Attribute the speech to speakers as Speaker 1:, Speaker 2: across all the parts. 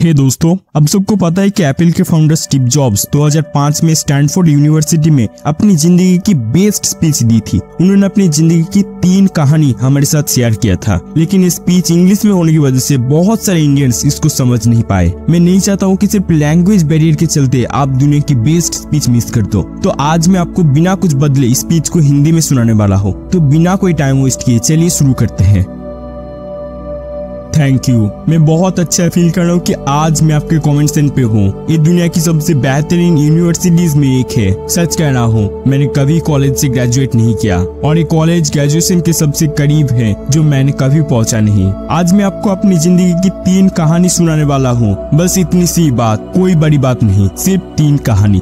Speaker 1: हे दोस्तों, अब सबको पता है कि एप्पल के फाउंडर स्टीव जॉब्स 2005 में स्टैनफोर्ड यूनिवर्सिटी में अपनी जिंदगी की बेस्ट स्पीच दी थी। उन्होंने अपनी जिंदगी की 3 कहानी हमारे साथ शेयर किया था, लेकिन ये स्पीच इंग्लिश में होने की वजह से बहुत सारे इंडियंस इसको समझ नहीं पाए। मैं नहीं चाहता हूँ कि सिर्फ लैंग्वेज बैरियर के चलते आप दुनिया की बेस्ट स्पीच मिस कर दो। तो आज मैं आपको बिना कुछ बदले स्पीच को हिंदी में सुनाने वाला हूँ। तो बिना कोई टाइम वेस्ट किए चलिए शुरू करते हैं। Thank you. मैं बहुत अच्छा फील कर रहा हूँ कि आज मैं आपके कमेंट सेक्शन पे हूँ। ये दुनिया की सबसे बेहतरीन यूनिवर्सिटीज में एक है। सच कह रहा हूँ, मैंने कभी कॉलेज से ग्रेजुएट नहीं किया और ये कॉलेज ग्रेजुएशन के सबसे करीब है जो मैंने कभी पहुँचा नहीं। आज मैं आपको अपनी जिंदगी की 3 कहानी सुनाने वाला हूँ। बस इतनी सी बात, कोई बड़ी बात नहीं, सिर्फ 3 कहानी।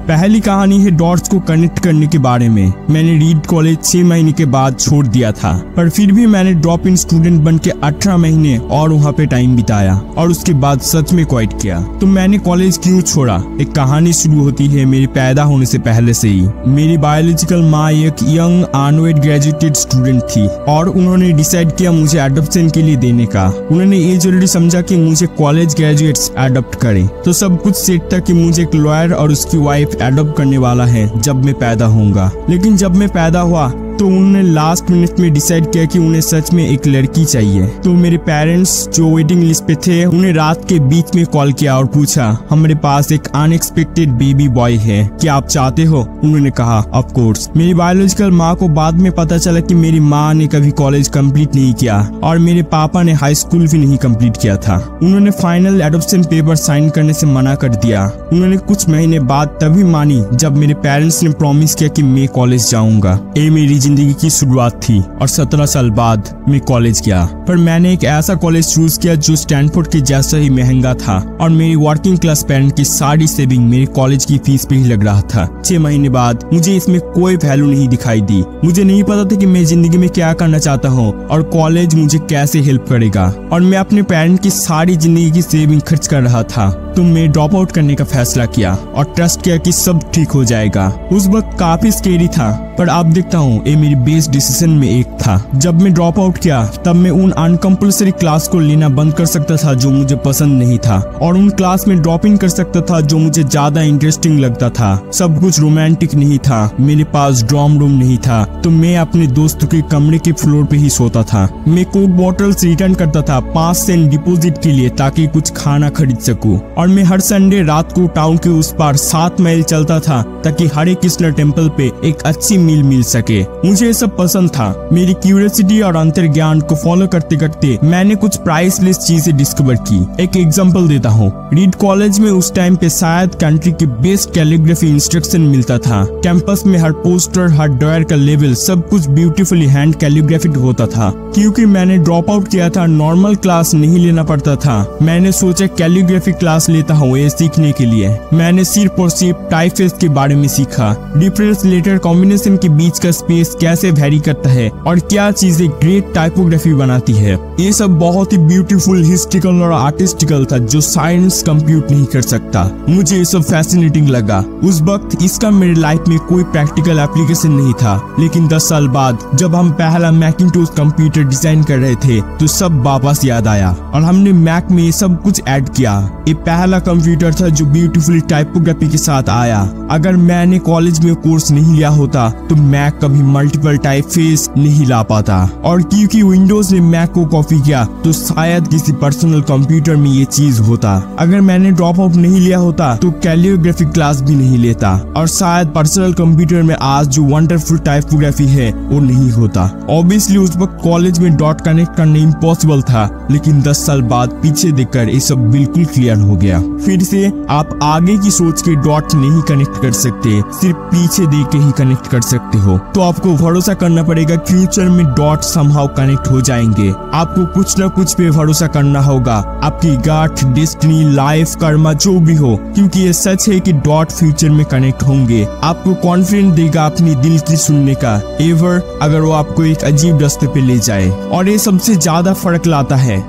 Speaker 1: पहली कहानी है डॉट्स को कनेक्ट करने के बारे में। मैंने रीड कॉलेज 6 महीने के बाद छोड़ दिया था, पर फिर भी मैंने ड्रॉप इन स्टूडेंट बन के 18 महीने और वहाँ पे टाइम बिताया और उसके बाद सच में क्विट किया। तो मैंने कॉलेज क्यों छोड़ा? एक कहानी शुरू होती है मेरे पैदा होने से पहले से ही। मेरी बायोलॉजिकल माँ एक यंग अनवेड ग्रेजुएटेड स्टूडेंट थी और उन्होंने डिसाइड किया मुझे एडॉप्शन के लिए देने का। उन्होंने ये जरूरी समझा कि मुझे कॉलेज ग्रेजुएट्स एडॉप्ट करें। तो सब कुछ सेट था कि मुझे एक लॉयर और उसकी वाइफ एडॉप्ट करने वाला है जब मैं पैदा होऊंगा। लेकिन जब मैं पैदा हुआ तो उन्होंने लास्ट मिनट में डिसाइड किया कि उन्हें सच में एक लड़की चाहिए। तो मेरे पेरेंट्स जो वेटिंग लिस्ट पे थे उन्हें रात के बीच में कॉल किया और पूछा, हमारे पास एक अनएक्सपेक्टेड बेबी बॉय है, क्या आप चाहते हो? उन्होंने कहा ऑफ कोर्स। मेरी बायोलॉजिकल माँ को बाद में पता चला कि मेरी माँ ने कभी कॉलेज कंप्लीट नहीं किया और मेरे पापा ने हाई स्कूल भी नहीं कंप्लीट किया था। उन्होंने फाइनल एडॉप्शन पेपर साइन करने से मना कर दिया। उन्होंने कुछ महीने बाद तभी मानी जब मेरे पेरेंट्स ने प्रॉमिस किया कि मैं कॉलेज जाऊंगा। ये मेरी जिंदगी की शुरुआत थी और 17 साल बाद मैं कॉलेज गया। पर मैंने एक ऐसा कॉलेज चूज किया जो स्टैनफोर्ड के जैसा ही महंगा था और मेरी वर्किंग क्लास पेरेंट की सारी सेविंग मेरे कॉलेज की फीस पे ही लग रहा था। 6 महीने बाद मुझे इसमें कोई वैल्यू नहीं दिखाई दी। मुझे नहीं पता था कि मैं जिंदगी में क्या करना चाहता हूँ और कॉलेज मुझे कैसे हेल्प करेगा। और मैं अपने पेरेंट की सारी जिंदगी की सेविंग खर्च कर रहा था। तो मैं ड्रॉप आउट करने का फैसला किया और ट्रस्ट किया कि सब ठीक हो जाएगा। उस वक्त काफी स्केरी था, पर अब देखता हूँ ये मेरी बेस्ट डिसीजन में एक था। जब मैं ड्रॉप आउट किया तब मैं उन अनकंपल्सरी क्लास को लेना बंद कर सकता था जो मुझे पसंद नहीं था और उन क्लास में ड्रॉप इन कर सकता था जो मुझे ज्यादा इंटरेस्टिंग लगता था। सब कुछ रोमांटिक नहीं था, मेरे पास डॉर्म रूम नहीं था, तो मैं अपने दोस्तों के कमरे के फ्लोर पे ही सोता था। मैं कोक बॉटल्स रिटर्न करता था 5 सेंट डिपोजिट के लिए ताकि कुछ खाना खरीद सकूं। और मैं हर संडे रात को टाउन के उस पार 7 माइल चलता था ताकि हरे कृष्ण टेम्पल पे एक अच्छी मील मिल सके। मुझे ये सब पसंद था। मेरी क्यूरियोसिटी और अंतर्ज्ञान को फॉलो करते करते मैंने कुछ प्राइसलेस चीजें डिस्कवर की। एक एग्जांपल देता हूँ। रीड कॉलेज में उस टाइम पे शायद कंट्री की बेस्ट कैलीग्राफी इंस्ट्रक्शन मिलता था। कैंपस में हर पोस्टर, हर ड्रायर का लेवल, सब कुछ ब्यूटीफुली हैंड कैलीग्राफिड होता था। क्योंकि मैंने ड्रॉप आउट किया था, नॉर्मल क्लास नहीं लेना पड़ता था। मैंने सोचा कैलीग्राफी क्लास लेता हूँ ये सीखने के लिए। मैंने सिर्फ और सिर्फ टाइपफेस के बारे में सीखा, डिफरेंस लेटर कॉम्बिनेशन के बीच का स्पेस कैसे वेरी करता है और क्या चीजें ग्रेट टाइपोग्राफी बनाती है। ये सब बहुत ही ब्यूटीफुल, हिस्ट्रिकल और आर्टिस्टिकल था जो साइंस कंप्यूट नहीं कर सकता। मुझे ये सब फैसिनेटिंग लगा। उस वक्त इसका मेरे लाइफ में कोई प्रैक्टिकल एप्लीकेशन नहीं था, लेकिन 10 साल बाद जब हम पहला मैकिंटोश कंप्यूटर डिजाइन कर रहे थे तो सब वापस याद आया और हमने मैक में ये सब कुछ ऐड किया। ये पहला कंप्यूटर था जो ब्यूटीफुली टाइपोग्राफी के साथ आया। अगर मैंने कॉलेज में कोर्स नहीं लिया होता तो मैक कभी मल्टीपल टाइपफेस नहीं ला पाता। और क्योंकि विंडोज ने मैक को कॉपी किया तो शायद किसी पर्सनल कंप्यूटर में ये चीज होता। अगर मैंने ड्रॉप आउट नहीं लिया होता तो कैलियोग्राफी क्लास भी नहीं लेता और शायद पर्सनल कंप्यूटर में आज जो वंडरफुल टाइपोग्राफी है वो नहीं होता। ऑब्वियसली उस वक्त कॉलेज में डॉट कनेक्ट करना इम्पॉसिबल था, लेकिन 10 साल बाद पीछे देखकर ये सब बिल्कुल क्लियर हो गया। फिर से आप आगे की सोच के डॉट नहीं कनेक्ट कर सकते, सिर्फ पीछे देख के ही कनेक्ट कर सकते हो। तो आपको भरोसा करना पड़ेगा फ्यूचर में डॉट समहाउ कनेक्ट हो जाएंगे। आपको कुछ न कुछ पे भरोसा करना होगा, आपकी गॉड, डेस्टिनी, लाइफ, कर्मा जो भी हो, क्योंकि ये सच है कि डॉट फ्यूचर में कनेक्ट होंगे। आपको कॉन्फिडेंस देगा अपनी दिल की सुनने का, एवर अगर वो आपको एक अजीब रास्ते पे ले जाए। और ये सबसे ज्यादा फर्क लाता है।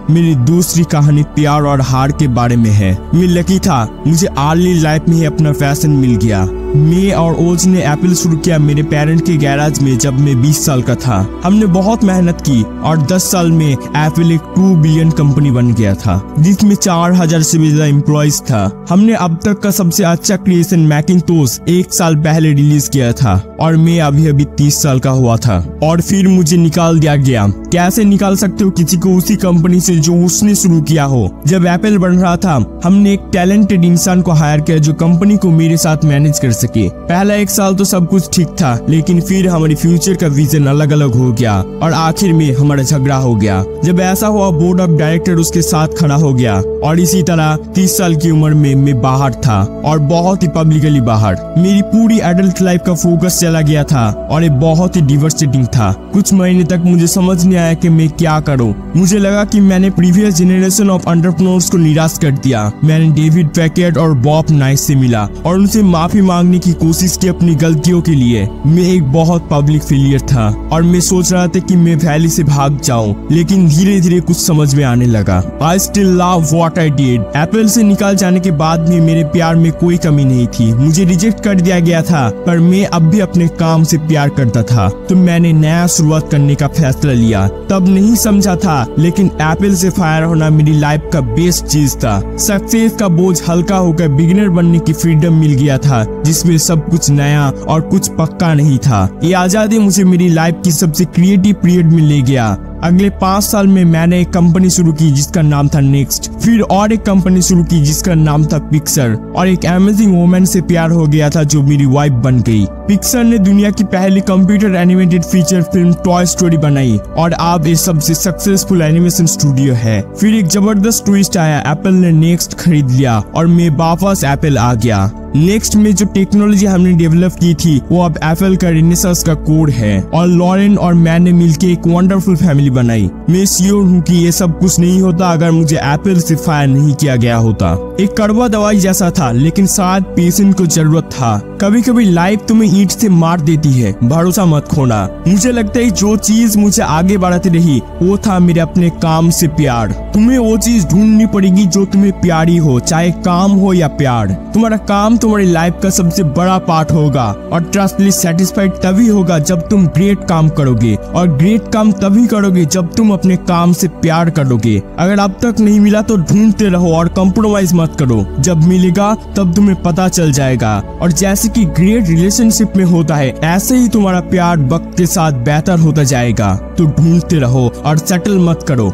Speaker 1: मेरी दूसरी कहानी प्यार और हार के बारे में है। मैं लकी था, मुझे अर्ली लाइफ में ही अपना फैशन मिल गया। मैं और ओज ने एप्पल शुरू किया मेरे पेरेंट के गैराज में जब मैं 20 साल का था। हमने बहुत मेहनत की और 10 साल में एप्पल एक 2 बिलियन कंपनी बन गया था, जिसमें 4000 से भी ज्यादा एम्प्लॉइज था। हमने अब तक का सबसे अच्छा क्रिएशन मैकिंटोश 1 साल पहले रिलीज किया था और मैं अभी 30 साल का हुआ था और फिर मुझे निकाल दिया गया। कैसे निकाल सकते हो किसी को उसी कंपनी से जो उसने शुरू किया हो? जब एप्पल बन रहा था हमने एक टैलेंटेड इंसान को हायर किया जो कंपनी को मेरे साथ मैनेज कर सके। पहला 1 साल तो सब कुछ ठीक था, लेकिन फिर हमारे फ्यूचर का विजन अलग अलग हो गया और आखिर में हमारा झगड़ा हो गया। जब ऐसा हुआ बोर्ड ऑफ डायरेक्टर उसके साथ खड़ा हो गया और इसी तरह 30 साल की उम्र में मैं बाहर था और बहुत ही पब्लिकली बाहर। मेरी पूरी एडल्ट लाइफ का फोकस चला गया था और ये बहुत ही डिवर्सिटिंग था। कुछ महीने तक मुझे समझ नहीं आया कि मैं क्या करूं। मुझे लगा कि मैंने प्रीवियस जनरेशन ऑफ एंटरप्रेन्योर्स को निराश कर दिया। मैंने डेविड पैकेट और बॉब नाइस से मिला और उनसे माफी मांगने की कोशिश की अपनी गलतियों के लिए। मैं एक बहुत पब्लिक फेलियर था और मैं सोच रहा था कि मैं वैली से भाग जाऊं, लेकिन धीरे धीरे कुछ समझ में आने लगा। I still love what I did. Apple से निकाल जाने के बाद भी मेरे प्यार में कोई कमी नहीं थी। मुझे रिजेक्ट कर दिया गया था पर मैं अब भी अपने काम से प्यार करता था, तो मैंने नया शुरुआत करने का फैसला लिया। तब नहीं समझा था, लेकिन एप्पल से फायर होना मेरी लाइफ का बेस्ट चीज था। सक्सेस का बोझ हल्का होकर बिगिनर बनने की फ्रीडम मिल गया था, जिसमें सब कुछ नया और कुछ पक्का नहीं था। ये आजादी मुझे मेरी लाइफ की सबसे क्रिएटिव पीरियड में ले गया। अगले 5 साल में मैंने एक कंपनी शुरू की जिसका नाम था नेक्स्ट, फिर और एक कंपनी शुरू की जिसका नाम था पिक्सर, और एक अमेजिंग वुमन से प्यार हो गया था जो मेरी वाइफ बन गई। पिक्सर ने दुनिया की पहली computer animated feature film toy story बनाई और अब ये सबसे सक्सेसफुल एनिमेशन स्टूडियो है। फिर एक जबरदस्त ट्विस्ट आया, एप्पल ने नेक्स्ट खरीद लिया और मैं वापस एप्पल आ गया। नेक्स्ट में जो टेक्नोलॉजी हमने डेवलप की थी वो अब एप्पल का रेनेसांस का कोड है और लॉरेन और मैंने मिलकर एक वंडरफुल फैमिली बनाई। मैं श्योर हूँ कि ये सब कुछ नहीं होता अगर मुझे एप्पल से फायर नहीं किया गया होता। एक कड़वा दवाई जैसा था, लेकिन शायद पेशेंट को जरूरत था। कभी कभी लाइफ तुम्हें ईंट से मार देती है, भरोसा मत खोना। मुझे लगता है जो चीज मुझे आगे बढ़ाती रही वो था मेरे अपने काम से प्यार। तुम्हें वो चीज ढूंढनी पड़ेगी जो तुम्हें प्यारी हो, चाहे काम हो या प्यार। तुम्हारा काम तुम्हारी लाइफ का सबसे बड़ा पार्ट होगा और ट्रस्टली सेटिस्फाइड तभी होगा जब तुम ग्रेट काम करोगे, और ग्रेट काम तभी करोगे जब तुम अपने काम से प्यार करोगे। अगर अब तक नहीं मिला तो ढूंढते रहो और कॉम्प्रोमाइज मत करो। जब मिलेगा तब तुम्हें पता चल जाएगा। और जैसे कि ग्रेट रिलेशनशिप में होता है, ऐसे ही तुम्हारा प्यार वक्त के साथ बेहतर होता जाएगा। तो ढूंढते रहो और सेटल मत करो।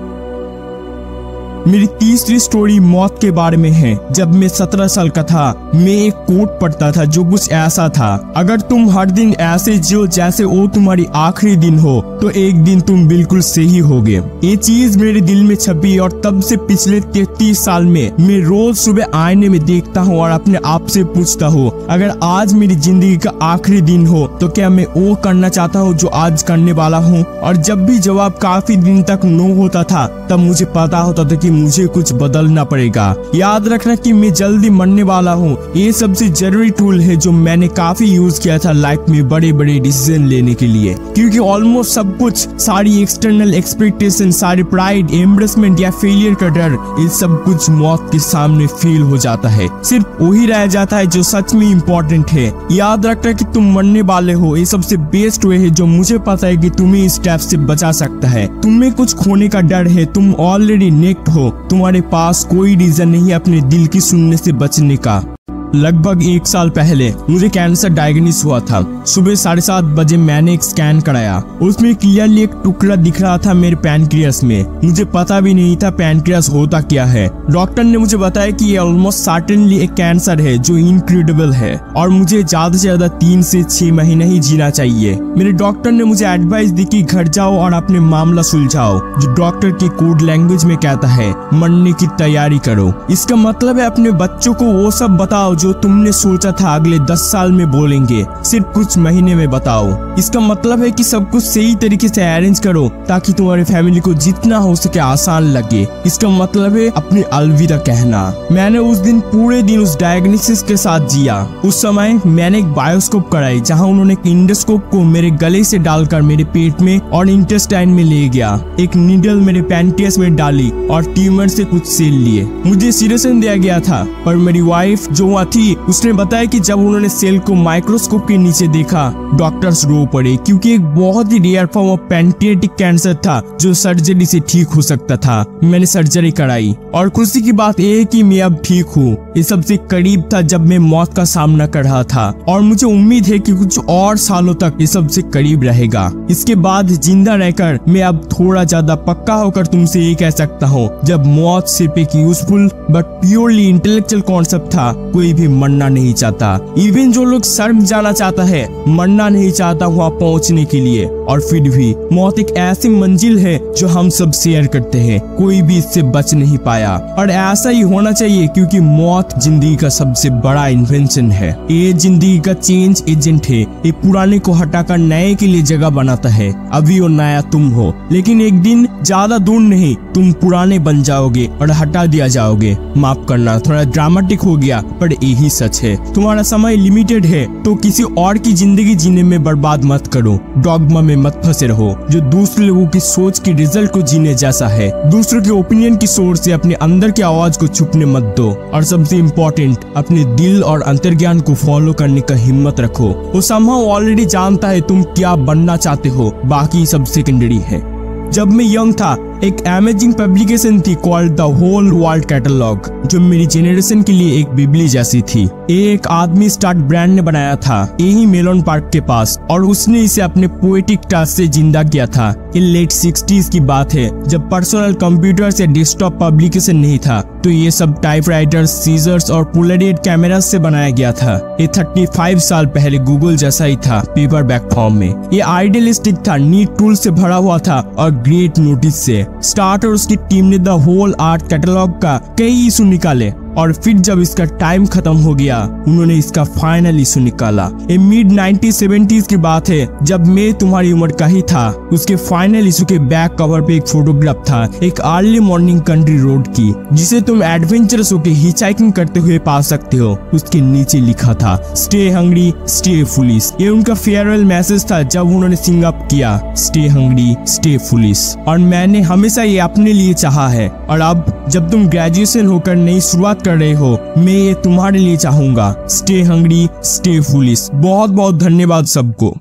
Speaker 1: मेरी तीसरी स्टोरी मौत के बारे में है। जब मैं 17 साल का था, मैं एक कोट पढ़ता था जो कुछ ऐसा था, अगर तुम हर दिन ऐसे जियो जैसे वो तुम्हारी आखिरी दिन हो तो एक दिन तुम बिल्कुल सही होगे। ये चीज मेरे दिल में छपी और तब से पिछले 33 साल में मैं रोज सुबह आईने में देखता हूँ और अपने आप से पूछता हूँ, अगर आज मेरी जिंदगी का आखिरी दिन हो तो क्या मैं वो करना चाहता हूँ जो आज करने वाला हूँ? और जब भी जवाब काफी दिन तक नो होता था, तब मुझे पता होता था कि मुझे कुछ बदलना पड़ेगा। याद रखना कि मैं जल्दी मरने वाला हूँ, ये सबसे जरूरी टूल है जो मैंने काफी यूज किया था लाइफ में बड़े बड़े डिसीजन लेने के लिए। क्योंकि ऑलमोस्ट सब कुछ, सारी एक्सटर्नल एक्सपेक्टेशन, सारी प्राइड, एम्ब्रेसमेंट या फेलियर का डर, ये सब कुछ मौत के सामने फेल हो जाता है। सिर्फ वही रह जाता है जो सच में इम्पोर्टेंट है। याद रखना कि तुम मरने वाले हो, ये सबसे बेस्ट वे है जो मुझे पता है कि तुम्हें इस स्टेप से बचा सकता है। तुम्हें कुछ खोने का डर है, तुम ऑलरेडी नेक्ड हो, तुम्हारे पास कोई रीजन नहीं अपने दिल की सुनने से बचने का। लगभग 1 साल पहले मुझे कैंसर डायग्नोस हुआ था। सुबह 7:30 बजे मैंने एक स्कैन कराया, उसमें क्लियरली एक टुकड़ा दिख रहा था मेरे पैनक्रियास में। मुझे पता भी नहीं था पैनक्रियास होता क्या है। डॉक्टर ने मुझे बताया कि ये ऑलमोस्ट सर्टेनली एक कैंसर है जो इनक्रेडिबल है और मुझे ज्यादा से ज्यादा 3 से 6 महीने ही जीना चाहिए। मेरे डॉक्टर ने मुझे एडवाइस दी कि घर जाओ और अपने मामला सुलझाओ, जो डॉक्टर की कोड लैंग्वेज में कहता है मरने की तैयारी करो। इसका मतलब है अपने बच्चों को वो सब बताओ जो तुमने सोचा था अगले 10 साल में बोलेंगे। सिर्फ कुछ कुछ महीने में बताओ। इसका मतलब है कि सब कुछ सही तरीके से अरेंज करो ताकि तुम्हारी फैमिली को जितना हो सके आसान लगे। इसका मतलब है अपनी अलविदा कहना। मैंने उस दिन पूरे दिन उस डायग्नोसिस के साथ जिया। उस समय मैंने एक बायोस्कोप कराई जहां उन्होंने एक इंडोस्कोप को मेरे गले से डालकर मेरे पेट में और इंटेस्टाइन में ले गया। एक नीडल मेरे पैंक्रियास में डाली और ट्यूमर से कुछ सेल लिए। मुझे सीरेशन दिया गया था, पर मेरी वाइफ जो वहाँ थी उसने बताया कि जब उन्होंने सेल को माइक्रोस्कोप के नीचे देखा, डॉक्टर्स रो पड़े क्योंकि एक बहुत ही rare form of pancreatic cancer था जो सर्जरी से ठीक हो सकता था। मैंने सर्जरी कराई और खुशी की बात यह है कि मैं अब ठीक हूँ। ये सबसे करीब था जब मैं मौत का सामना कर रहा था और मुझे उम्मीद है कि कुछ और सालों तक ये सबसे करीब रहेगा। इसके बाद जिंदा रहकर मैं अब थोड़ा ज्यादा पक्का होकर तुमसे ये कह सकता हूँ, जब मौत सिर्फ एक useful but purely intellectual concept था, कोई भी मरना नहीं चाहता। इवन जो लोग स्वर्ग जाना चाहता है मरना नहीं चाहता वहाँ पहुँचने के लिए। और फिर भी मौत एक ऐसी मंजिल है जो हम सब शेयर करते हैं, कोई भी इससे बच नहीं पाया। और ऐसा ही होना चाहिए क्योंकि मौत जिंदगी का सबसे बड़ा इन्वेंशन है। ये जिंदगी का चेंज एजेंट है। ये पुराने को हटाकर नए के लिए जगह बनाता है। अभी वो नया तुम हो, लेकिन एक दिन ज्यादा दूर नहीं तुम पुराने बन जाओगे और हटा दिया जाओगे। माफ करना, थोड़ा ड्रामेटिक हो गया, पर यही सच है। तुम्हारा समय लिमिटेड है तो किसी और की जिंदगी जीने में बर्बाद मत करो। डॉगमा में मत फंसे रहो जो दूसरे लोगों की सोच की रिजल्ट को जीने जैसा है। दूसरों के ओपिनियन की सोच से अपने अंदर की आवाज को छुपने मत दो। और सबसे इम्पोर्टेंट, अपने दिल और अंतर्ज्ञान को फॉलो करने का हिम्मत रखो। वो समहाउ ऑलरेडी जानता है तुम क्या बनना चाहते हो, बाकी सब सेकेंडरी है। जब मैं यंग था एक अमेजिंग पब्लिकेशन थी called the whole world catalogue, जो मेरी जेनरेशन के लिए एक बिबली जैसी थी। ये एक आदमी स्टार्ट ब्रांड ने बनाया था यही मेलोन पार्क के पास, और उसने इसे अपने पोएटिक टच से जिंदा किया था। ये लेट 60s की बात है जब पर्सनल कंप्यूटर्स या डेस्कटॉप पब्लिकेशन नहीं था, तो ये सब टाइपराइटर्स, सीजर्स और पोलराइड कैमरास से बनाया गया था। ये 35 साल पहले गूगल जैसा ही था, पेपर बैक फॉर्म में। ये आइडियलिस्टिक था, नीट टूल से भरा हुआ था और ग्रेट नोटिस से। स्टार्ट और उसकी टीम ने द होल आर्ट कैटलॉग का कई इशू निकाले, और फिर जब इसका टाइम खत्म हो गया उन्होंने इसका फाइनल इशू निकाला। ये मिड 1970s की बात है जब मैं तुम्हारी उम्र का ही था। उसके फाइनल इशू के बैक कवर पे एक फोटोग्राफ था एक अर्ली मॉर्निंग कंट्री रोड की, जिसे तुम एडवेंचरस होके हिचहाइकिंग करते हुए पा सकते हो। उसके नीचे लिखा था स्टे हंग्री स्टे फुलिश। ये उनका फेयरवेल मैसेज था जब उन्होंने सिंग अप किया, स्टे हंग्री स्टे फुलिश। और मैंने हमेशा ये अपने लिए चाहा है, और अब जब तुम ग्रेजुएशन होकर नई शुरुआत कर रहे हो, मैं ये तुम्हारे लिए चाहूंगा, स्टे हंग्री स्टे फुलिश। बहुत बहुत धन्यवाद सबको।